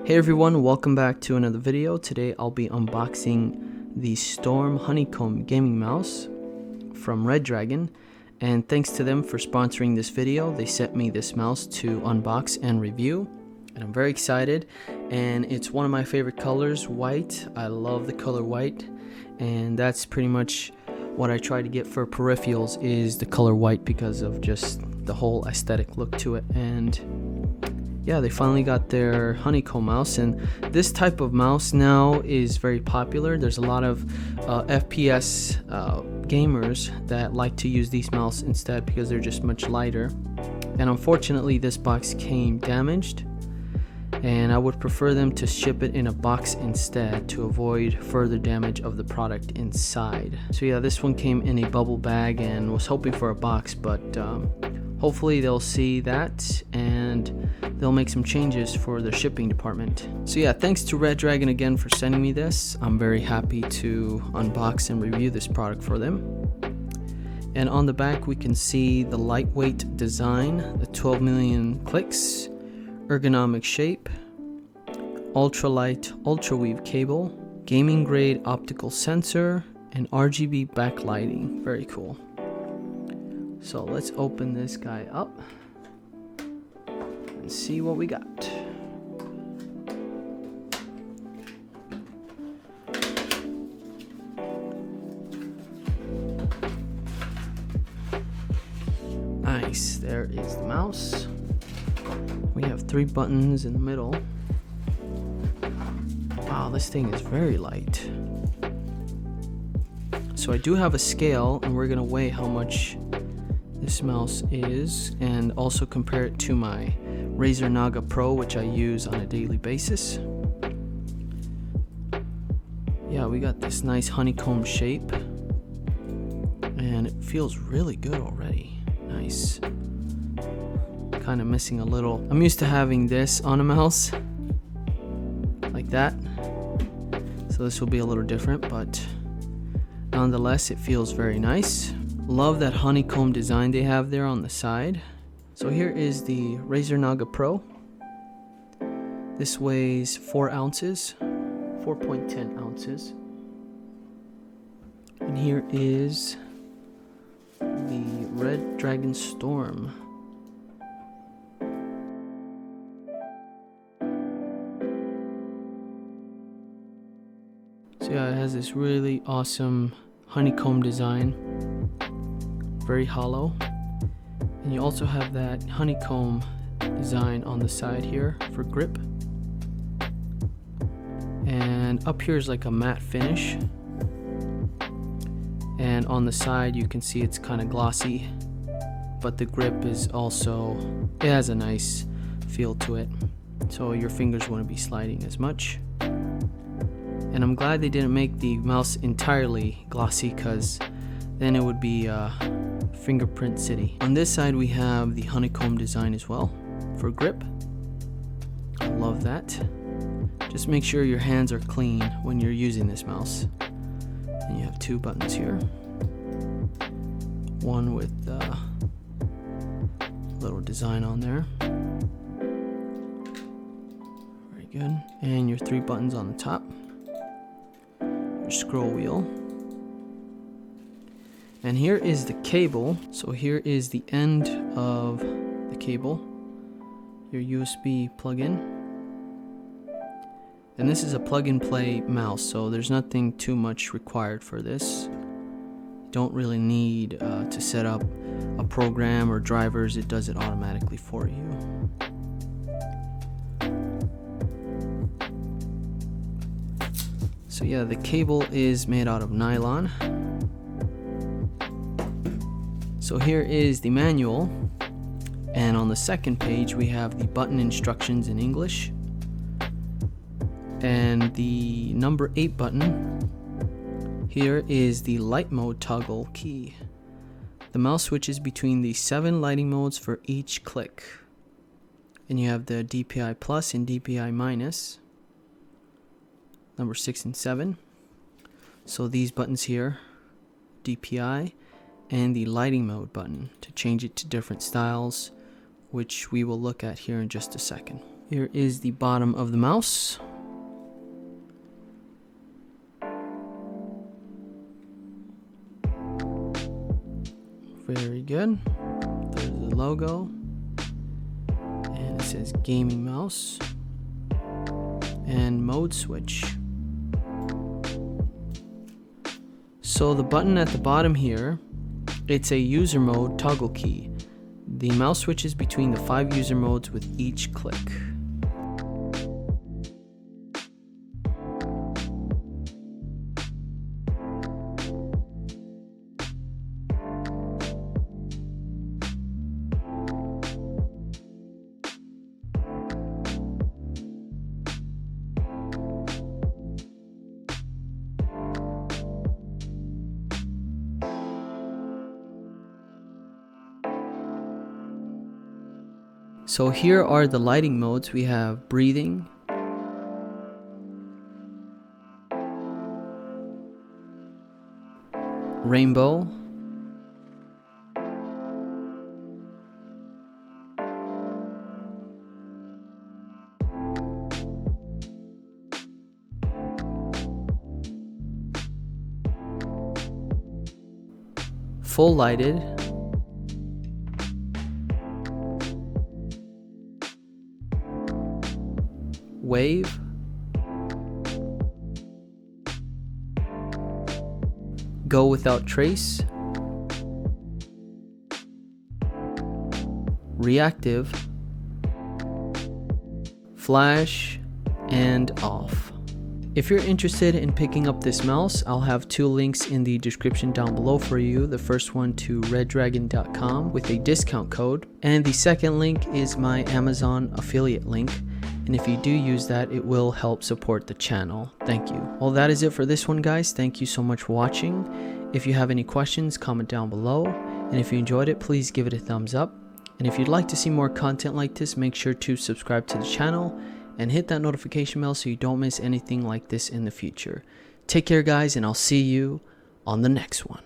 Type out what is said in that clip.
Hey everyone, welcome back to another video. Today I'll be unboxing the Storm Honeycomb gaming mouse from Redragon, and thanks to them for sponsoring this video. They sent me this mouse to unbox and review, and I'm very excited. And it's one of my favorite colors, white. I love the color white, and that's pretty much what I try to get for peripherals, is the color white because of just the whole aesthetic look to it. And yeah, they finally got their Honeycomb mouse, and this type of mouse now is very popular. There's a lot of FPS gamers that like to use these mouse instead because they're just much lighter. And unfortunately this box came damaged, and I would prefer them to ship it in a box instead to avoid further damage of the product inside. So yeah, this one came in a bubble bag and was hoping for a box, but hopefully they'll see that and they'll make some changes for their shipping department. So yeah, thanks to Redragon again for sending me this. I'm very happy to unbox and review this product for them. And on the back we can see the lightweight design, the 12 million clicks, ergonomic shape, ultralight ultra weave cable, gaming grade optical sensor, and RGB backlighting. Very cool. So let's open this guy up and see what we got. Nice, there is the mouse. We have 3 buttons in the middle. Wow, this thing is very light. So I do have a scale, and we're gonna weigh how much this mouse is and also compare it to my Razer Naga Pro, which I use on a daily basis. Yeah, we got this nice honeycomb shape and it feels really good already. Nice. Kind of missing a little. I'm used to having this on a mouse like that, so this will be a little different, but nonetheless it feels very nice. Love that honeycomb design they have there on the side. So here is the Razer Naga Pro. This weighs 4 ounces, 4.10 ounces. And here is the Redragon Storm. So yeah, it has this really awesome honeycomb design. Very hollow, and you also have that honeycomb design on the side here for grip, and up here is like a matte finish, and on the side you can see it's kind of glossy, but the grip is also, it has a nice feel to it, so your fingers wouldn't be sliding as much. And I'm glad they didn't make the mouse entirely glossy, because then it would be fingerprint city. On this side we have the honeycomb design as well for grip. I love that. Just make sure your hands are clean when you're using this mouse. And you have 2 buttons here. One with a little design on there. Very good. And your 3 buttons on the top. Your scroll wheel. And here is the cable. So here is the end of the cable, your USB plug-in. And this is a plug-and-play mouse, so there's nothing too much required for this. You don't really need to set up a program or drivers. It does it automatically for you. So yeah, the cable is made out of nylon. So here is the manual, and on the second page we have the button instructions in English, and the number 8 button here is the light mode toggle key. The mouse switches between the 7 lighting modes for each click, and you have the DPI plus and DPI minus, number 6 and 7. So these buttons here, DPI, and the lighting mode button to change it to different styles, which we will look at here in just a second. Here is the bottom of the mouse. Very good. There's the logo. And it says gaming mouse. And mode switch. So the button at the bottom here, it's a user mode toggle key. The mouse switches between the 5 user modes with each click. So here are the lighting modes. We have breathing, rainbow, full lighted, wave, go without trace, reactive, flash, and off. If you're interested in picking up this mouse, I'll have 2 links in the description down below for you. The first one to redragon.com with a discount code, and the second link is my Amazon affiliate link. And if you do use that, it will help support the channel. Thank you. Well, that is it for this one, guys. Thank you so much for watching. If you have any questions, comment down below. And if you enjoyed it, please give it a thumbs up. And if you'd like to see more content like this, make sure to subscribe to the channel and hit that notification bell so you don't miss anything like this in the future. Take care, guys, and I'll see you on the next one.